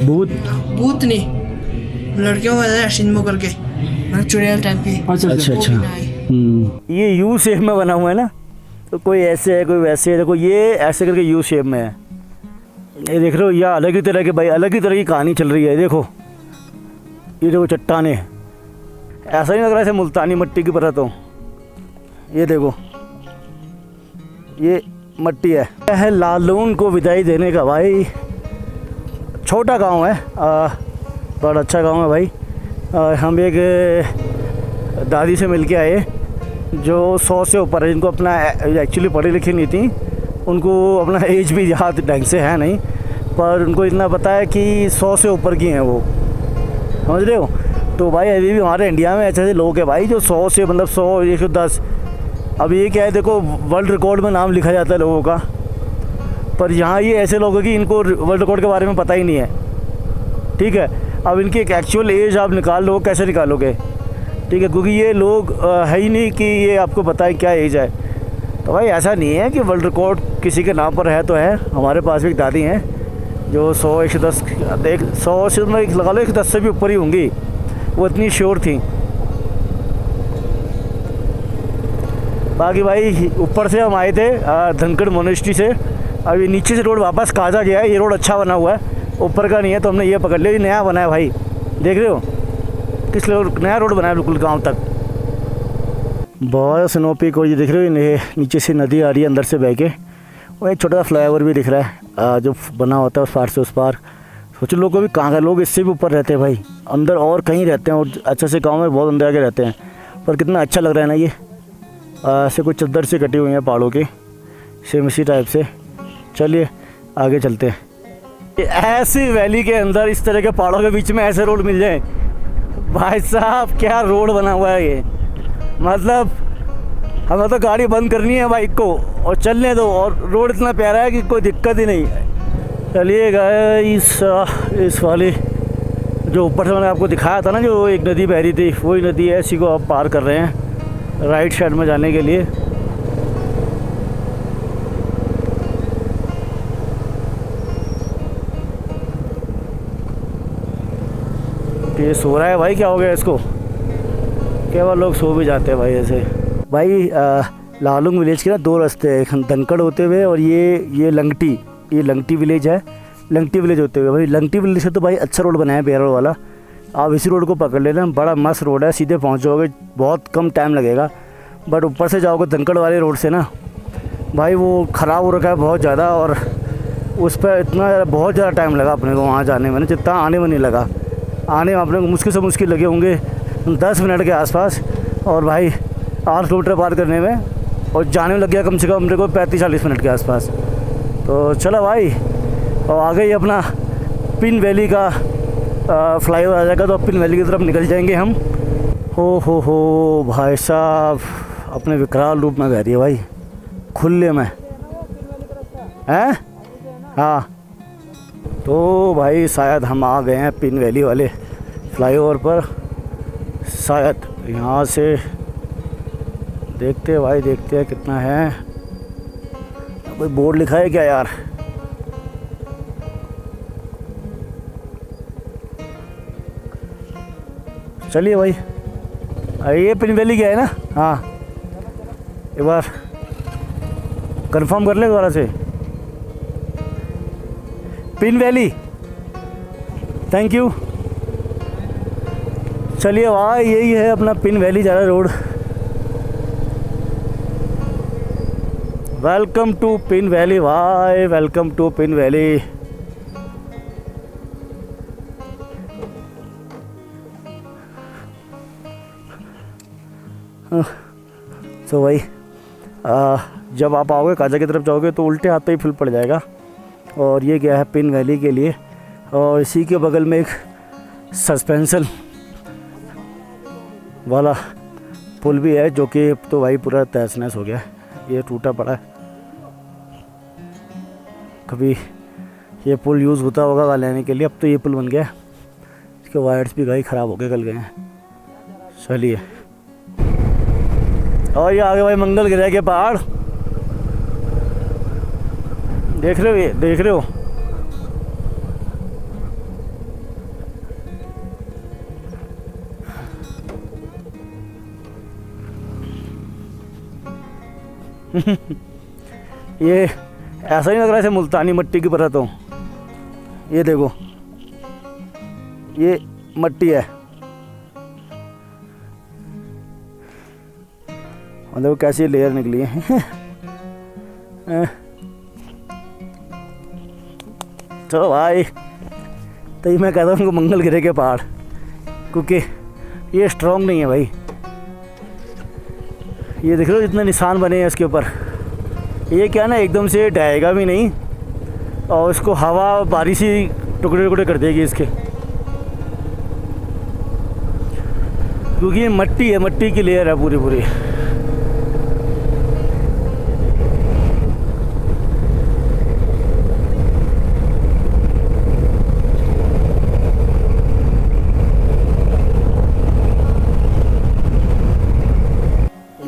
भूत भूत नहीं, लड़कियों का सिनेमा करके चुड़ैल टाइप की। अच्छा। ये यू शेप में बना हुआ है ना, तो कोई ऐसे है कोई वैसे है। देखो ये ऐसे करके यू शेप में है, ये देख रहे हो। यह अलग ही तरह के भाई, अलग ही तरह की कहानी चल रही है। देखो ये देखो चट्टाने, ऐसा नहीं लग रहा है मुल्तानी मट्टी की परत हो। ये देखो ये मट्टी है। यह है लालून को विदाई देने का भाई। छोटा गांव है, बड़ा अच्छा गांव है भाई। हम एक दादी से मिल के आए जो 100 से ऊपर है, जिनको अपना एक्चुअली पढ़ी लिखी नहीं थी, उनको अपना एज भी याद ढंग से है नहीं, पर उनको इतना पता है कि 100 से ऊपर की हैं वो, समझ रहे हो। तो भाई अभी भी हमारे इंडिया में ऐसे ऐसे लोग हैं भाई जो 100 से मतलब 100, 110। अब ये क्या है, देखो वर्ल्ड रिकॉर्ड में नाम लिखा जाता है लोगों का, पर यहाँ ये ऐसे लोग हैं कि इनको वर्ल्ड रिकॉर्ड के बारे में पता ही नहीं है। ठीक है, अब इनकी एक एक्चुअल एज आप निकाल लो, कैसे निकालोगे? ठीक है, क्योंकि ये लोग है ही नहीं कि ये आपको पता है क्या एज है। तो भाई ऐसा नहीं है कि वर्ल्ड रिकॉर्ड किसी के नाम पर है तो है। हमारे पास भी एक दादी हैं जो 100, 110, 100 से लगा लो 110 से भी ऊपर ही होंगी, वो इतनी श्योर थी। बाकी भाई ऊपर से हम आए थे धनखड़ मोनेस्ट्री से। अभी नीचे से रोड वापस काजा गया है। ये रोड अच्छा बना हुआ है, ऊपर का नहीं है, तो हमने ये पकड़ लिया। ये नया बना है भाई, देख रहे हो किस नया रोड बना है बिल्कुल गांव तक। बहुत स्नोपी को ये दिख रहे हो, नीचे से नदी आ रही है अंदर से बह के। और एक छोटा सा फ्लाईओवर भी दिख रहा है जो बना होता है उस पार से उस पार। सोचो लोग भी कहाँ का, लोग इससे भी ऊपर रहते हैं भाई, अंदर और कहीं रहते हैं, और अच्छे से गाँव में बहुत अंदर आके रहते हैं। पर कितना अच्छा लग रहा है ना ये, ऐसे कुछ चद्दर से कटी हुई हैं पहाड़ों की, सेम इसी टाइप से। चलिए आगे चलते हैं। ऐसी वैली के अंदर इस तरह के पहाड़ों के बीच में ऐसे रोड मिल जाए, भाई साहब क्या रोड बना हुआ है ये। मतलब हमें तो गाड़ी बंद करनी है बाइक को और चलने दो, और रोड इतना प्यारा है कि कोई दिक्कत ही नहीं। चलिएगा इस वाली जो ऊपर से मैंने आपको दिखाया था ना, जो एक नदी बह रही थी, वही नदी है, इसी को आप पार कर रहे हैं राइट साइड में जाने के लिए। ये सो रहा है भाई, क्या हो गया इसको? केवल लोग सो भी जाते हैं भाई ऐसे। भाई लालुंग विलेज के ना 2 रास्ते हैं, एक धनखड़ होते हुए और ये लंगटी विलेज है। लंगटी विलेज होते हुए भाई, लंगटी विलेज से तो भाई अच्छा रोड बनाया है बेरा वाला। आप इसी रोड को पकड़ लेना, बड़ा मस्त रोड है, सीधे पहुंच जाओगे, बहुत कम टाइम लगेगा। बट ऊपर से जाओगे धनखड़ वाले रोड से ना भाई, वो ख़राब हो रखा है बहुत ज़्यादा, और उस पर इतना बहुत ज़्यादा टाइम लगा अपने को वहाँ जाने में, जितना आने में नहीं लगा। आने में अपने को मुश्किल से मुश्किल लगे होंगे 10 मिनट के आसपास, और भाई 8 किलोमीटर पार करने में, और जाने में लग गया कम से कम मेरे को 35-40 मिनट के आसपास। तो चलो भाई, और आगे ही अपना पिन वैली का फ्लाईओवर आ जाएगा, तो पिन वैली की तरफ निकल जाएंगे हम। हो भाई साहब, अपने विकराल रूप में बह रही है भाई, खुले में हैं। हाँ, तो भाई शायद हम आ गए हैं पिन वैली वाले फ्लाईओवर पर, शायद यहाँ से देखते हैं भाई, देखते हैं कितना है। कोई बोर्ड लिखा है क्या यार? चलिए भाई, ये पिन वैली क्या है ना? हाँ, एक बार कंफर्म कर ले दोबारा से। Pin Valley, thank you. चलिए भाई, यही है अपना पिन वैली जा रहा road. Welcome to Pin Valley भाई, वेलकम टू पिन वैली। तो भाई जब आप आओगे काजा की तरफ जाओगे तो उल्टे हाथ पे ही फिल पड़ जाएगा, और ये गया है पिन वैली के लिए। और इसी के बगल में एक सस्पेंशन वाला पुल भी है, जो कि तो भाई पूरा तहस नहस हो गया, ये टूटा पड़ा है। कभी ये पुल यूज़ होता होगा लेने के लिए, अब तो ये पुल बन गया, इसके वायर्स भी भाई ख़राब हो गए, गल गए हैं। चलिए, और ये आगे भाई मंगल गिरह के पहाड़, देख रहे हो, ये देख रहे हो। ये ऐसा ही लग रहा है जैसे मुल्तानी मट्टी की परत हो। ये देखो, ये मट्टी है और देखो कैसी लेयर निकली है। चलो भाई, तभी मैं कहता हूँ मंगल गिरे के पहाड़, क्योंकि ये स्ट्रॉन्ग नहीं है भाई। ये देख लो जितने निशान बने हैं इसके ऊपर। ये क्या ना, एकदम से ढहेगा भी नहीं और इसको हवा बारिश ही टुकड़े टुकड़े कर देगी इसके, क्योंकि ये मट्टी है, मट्टी की लेयर है पूरी पूरी।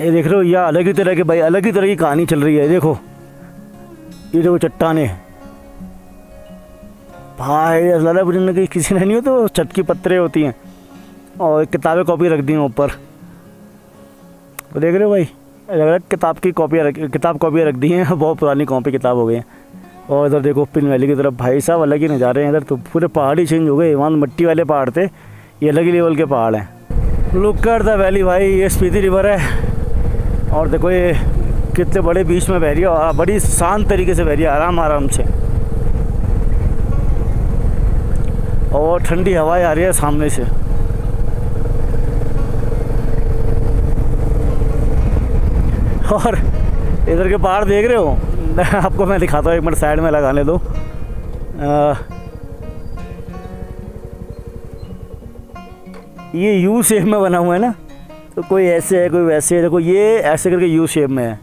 ये देख रहे हो, यह अलग ही तरह के भाई, अलग ही तरह की कहानी चल रही है। देखो ये देखो चट्टाने भाई, अल्लाह बुझने की किसी ने नहीं हो तो छत की पत्थरें होती हैं और किताबें कॉपी रख दी हैं ऊपर। तो देख रहे हो भाई, लग रहा है किताब कॉपियाँ रख दी हैं, बहुत पुरानी कॉपी किताब हो गई हैं। और इधर देखो पिन वैली की तरफ भाई साहब अलग ही नज़ारे हैं। इधर तो पूरे पहाड़ ही चेंज हो गए, वहाँ मिट्टी वाले पहाड़ थे, ये अलग ही लेवल के पहाड़ हैं। लुक एट द वैली भाई, ये स्पीति रिवर है और देखो ये कितने बड़े बीच में बह रही है और बड़ी शांत तरीके से बह रही है, आराम से। और ठंडी हवाएं आ रही है सामने से। और इधर के पहाड़ देख रहे हो, आपको मैं दिखाता हूँ, एक मिनट साइड में लगाने दो। ये यू शेप में बना हुआ है ना, तो कोई ऐसे है कोई वैसे है। देखो ये ऐसे करके यू शेप में है।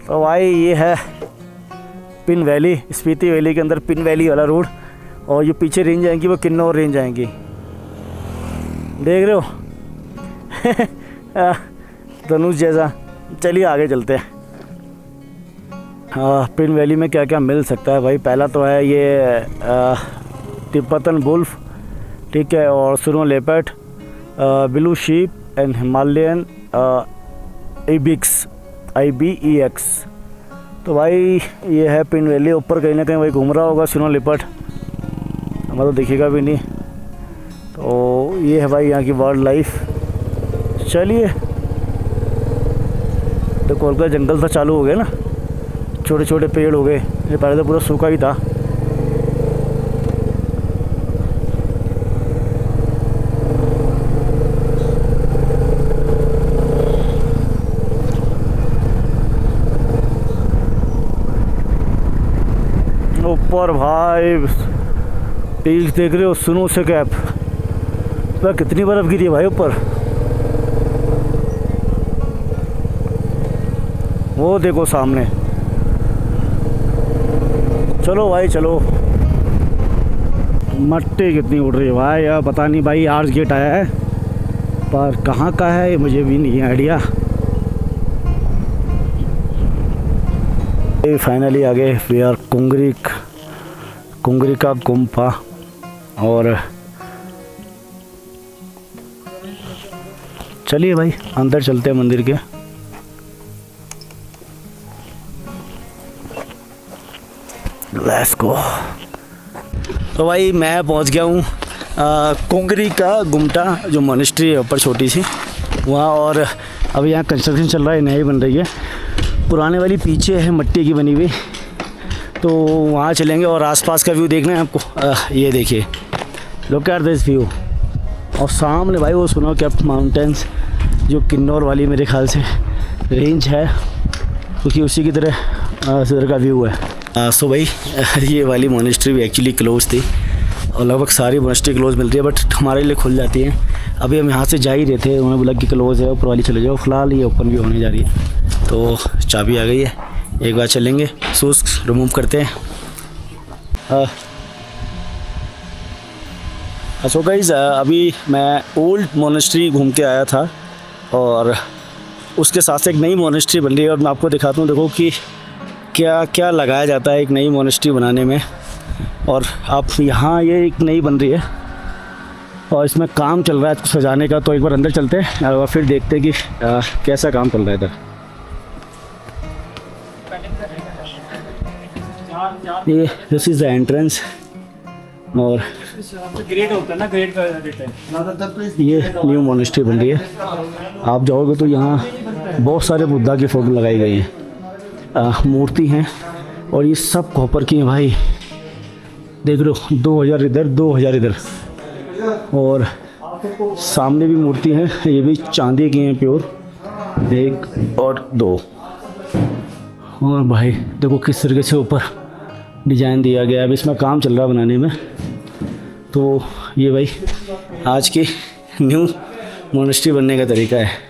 तो भाई ये है पिन वैली, स्पीति वैली के अंदर पिन वैली वाला रोड। और जो पीछे रेंज आएंगी वो किन्नौर रेंज आएंगी, देख रहे हो। धनुष जैसा। चलिए आगे चलते हैं। पिन वैली में क्या क्या मिल सकता है भाई। पहला तो है ये तिब्बतन वुल्फ, ठीक है, और सुनो leopard, blue sheep and Himalayan IBEX। तो भाई ये है पिन वैली। ऊपर कहीं ना कहीं भाई घूम रहा होगा स्नो लेपर्ड, हमें तो दिखेगा भी नहीं। तो ये है भाई यहाँ की वाइल्ड लाइफ। चलिए, तो कोलकाता जंगल तो चालू हो गया ना, छोटे छोटे पेड़ हो गए। ये पहले तो पूरा सूखा ही था। ऊपर भाई पीक देख रहे हो, स्नो से कैप, वह कितनी बर्फ गिरी है भाई ऊपर। वो देखो सामने। चलो भाई चलो। मट्टी कितनी उड़ रही है भाई, यार पता नहीं भाई। आर्च गेट आया है पर कहाँ का है ये मुझे भी नहीं आइडिया। फाइनली आ गए, वी आर कुंगरिका गुम्फा। और चलिए भाई अंदर चलते हैं मंदिर के। Let's go. तो भाई मैं पहुंच गया हूँ कुंगरिका गुम्फा, जो मोनेस्ट्री है ऊपर छोटी सी वहाँ। और अभी यहाँ कंस्ट्रक्शन चल रहा है, नई बन रही है। पुराने वाली पीछे है मट्टी की बनी हुई, तो वहाँ चलेंगे। और आसपास का व्यू देखना है आपको। ये देखिए, लुक एट दिस व्यू। और सामने भाई वो स्नो कैप्ड माउंटेन्स, जो किन्नौर वाली मेरे ख्याल से रेंज है, क्योंकि उसी की तरह इधर का व्यू है। सो भाई ये वाली मोनेस्ट्री भी एक्चुअली क्लोज थी, और लगभग सारी मोनेस्ट्री क्लोज मिल रही है, बट हमारे लिए खुल जाती हैं। अभी हम यहाँ से जा ही रहे थे, उन्होंने बोला कि क्लोज है, ऊपर वाली चले जाओ। फिलहाल ये ओपन भी होने जा रही है। तो चाबी आ गई है, एक बार चलेंगे, शूज़ रिमूव करते हैं। सो गाइस अभी मैं ओल्ड मोनेस्ट्री घूम के आया था, और उसके साथ से एक नई मोनेस्ट्री बन रही है। और मैं आपको दिखाता हूँ, देखो कि क्या क्या लगाया जाता है एक नई मोनेस्ट्री बनाने में। और अब यहाँ ये एक नई बन रही है और इसमें काम चल रहा है सजाने का। तो एक बार अंदर चलते हैं और फिर देखते हैं कि कैसा काम चल रहा है इधर। ये दिस इज़ द एंट्रेंस और ग्रेड होता है ना, ग्रेड का देते हैं। ये न्यू मोनेस्ट्री बन रही है। आप जाओगे तो यहाँ बहुत सारे बुद्धा की फ़ोटो लगाई गई हैं, मूर्ति हैं और ये सब कॉपर की हैं भाई। देख लो 2000 इधर 2000 इधर। और सामने भी मूर्ति है, ये भी चांदी की हैं प्योर, 1 और 2। और भाई देखो किस तरीके से ऊपर डिज़ाइन दिया गया है। अब इसमें काम चल रहा है बनाने में। तो ये भाई आज की न्यू मोनेस्ट्री बनने का तरीका है।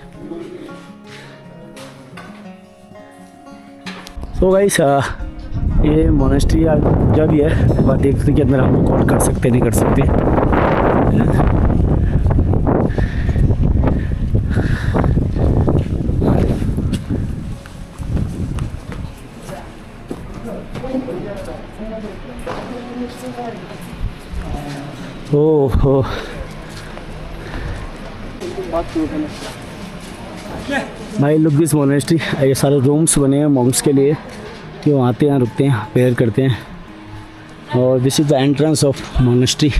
तो गाइस ये मोनेस्ट्री जब भी है बात देखते कि अंदर हम रिकॉर्ड कर सकते नहीं कर सकते। ओह भाई लुक दिस मोनेस्ट्री। ये सारे रूम्स बने हैं मॉन्क्स के लिए कि वो आते हैं रुकते हैं प्रेयर करते हैं। और this is the entrance of monastery.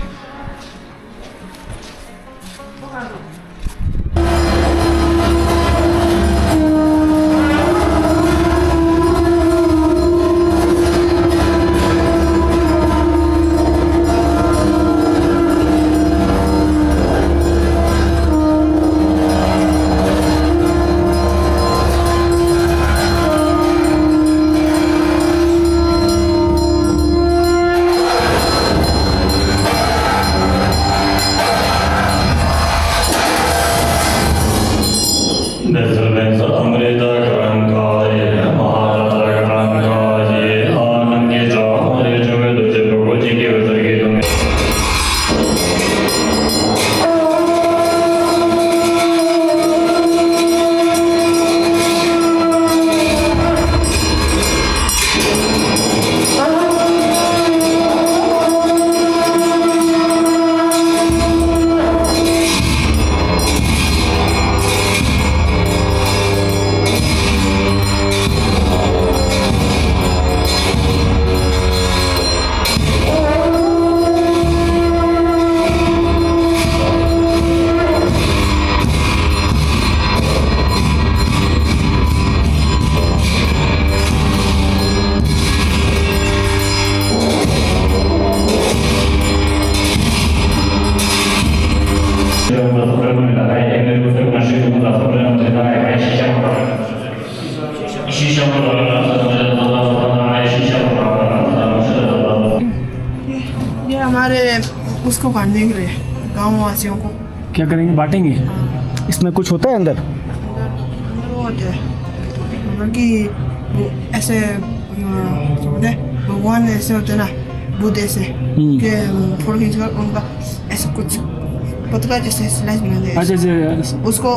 ये हमारे उसको बांधने के लिए गाँव वासियों को क्या करेंगे, बांटेंगे? इसमें कुछ होता है अंदर? अंदर वो होते हैं मतलब कि वो ऐसे क्या बोलते हैं, भगवान ऐसे होते हैं ना, बुद्ध ऐसे के फोटो खींच कर उनका ऐसे कुछ पतला जैसे स्लाइस बनाते हैं। अच्छा उसको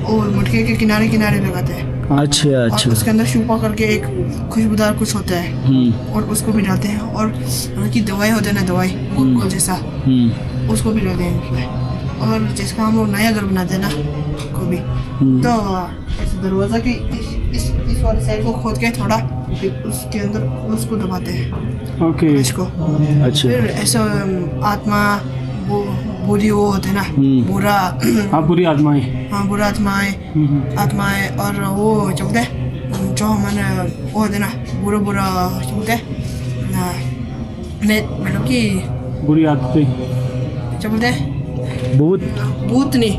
वो मटके के किनारे किनारे लगाते हैं। अच्छा और अच्छा। उसके अंदर शुपा करके एक खुशबूदार कुछ होता है और उसको भी डालते हैं। और उनकी दवाई होता है ना, दवाई को जैसा उसको भी डालते हैं उसमें। और जिसका हम लोग नया घर बनाते हैं ना को भी, तो ऐसे दरवाज़ा की इस वाली साइड को खोद के थोड़ा फिर उसके अंदर उसको दबाते हैं ओके। इसको। अच्छा फिर ऐसा आत्मा बुरी वो होते हैं ना, बुरा हाँ, पूरी आत्माएं। हाँ बुरा आत्माएं और वो चलते जो हमारे वो होते ना बुरा बुरा चलते मतलब कि बुरी आदतें। चलते भूत नहीं,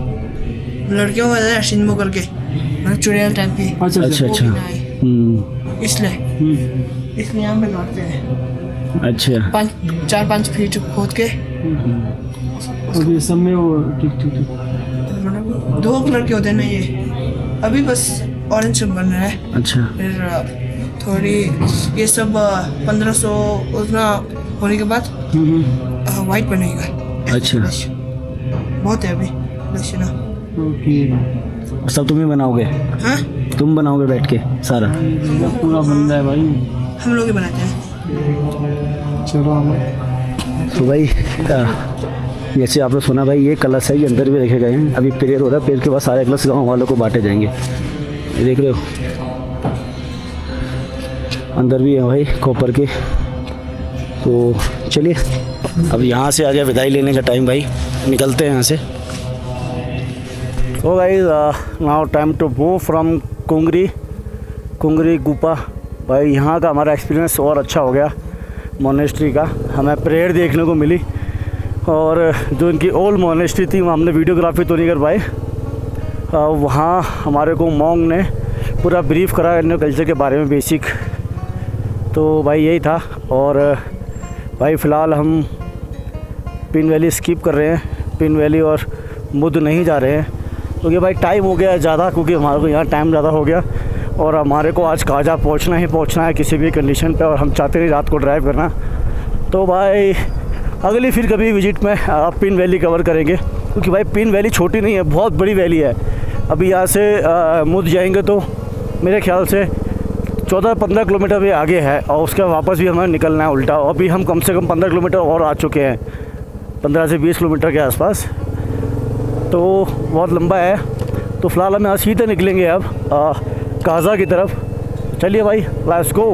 लड़कियों को होता है शिन्मो करके मतलब चुड़ैल टाइप की। अच्छा अच्छा अच्छा। इसलिए यहाँ पे गाड़ते हैं अच्छा 4-5 फीट खोद के। और ये सब में वो ठीक मतलब 2 कलर के होते हैं ना ये। अभी बस ऑरेंज बन रहा है। अच्छा। फिर थोड़ी ये सब 1500 उतना होने के बाद वाइट बनेगा। अच्छा। बहुत है अभी लक्ष्य ना। ओके। सब तुम ही बनाओगे? हाँ, तुम बनाओगे बैठ के सारा? पूरा बंदा है भाई। हम लोग ही बनाते हैं। तो भाई जैसे आपने सुना भाई, ये कलश है, ये अंदर भी रखे गए हैं। अभी प्रेयर हो रहा है, प्रेयर के बाद सारे कलश गाँव वालों को बांटे जाएंगे। ये देख रहे हो, अंदर भी है भाई कॉपर के। तो चलिए, अब यहाँ से आ गया विदाई लेने का टाइम भाई, निकलते हैं यहाँ से। तो guys now time to move from Kungri गुफा। भाई यहाँ का हमारा एक्सपीरियंस और अच्छा हो गया मोनेस्ट्री का। हमें प्रेयर देखने को मिली, और जो इनकी ओल्ड मोनेस्ट्री थी वहाँ हमने वीडियोग्राफी तो नहीं कर पाए। वहाँ हमारे को मॉन्ग ने पूरा ब्रीफ करा इंडियन कल्चर के बारे में बेसिक। तो भाई यही था। और भाई फ़िलहाल हम पिन वैली स्किप कर रहे हैं, पिन वैली और मुद नहीं जा रहे हैं, क्योंकि भाई टाइम हो गया ज़्यादा, क्योंकि हमारे को यहाँ टाइम ज़्यादा हो गया और हमारे को आज काजा पहुँचना ही पहुँचना है किसी भी कंडीशन पे, और हम चाहते नहीं रात को ड्राइव करना। तो भाई अगली फिर कभी विजिट में पिन वैली कवर करेंगे, क्योंकि भाई पिन वैली छोटी नहीं है, बहुत बड़ी वैली है। अभी यहाँ से मुद जाएंगे तो मेरे ख्याल से 14-15 किलोमीटर भी आगे है, और उसके वापस भी हमें निकलना है उल्टा। अभी हम कम से कम 15 किलोमीटर और आ चुके हैं, 15 से 20 किलोमीटर के आसपास, तो बहुत लंबा है। तो फ़िलहाल हम यहाँ सीधे निकलेंगे अब काजा की तरफ। चलिए भाई, लेट्स गो।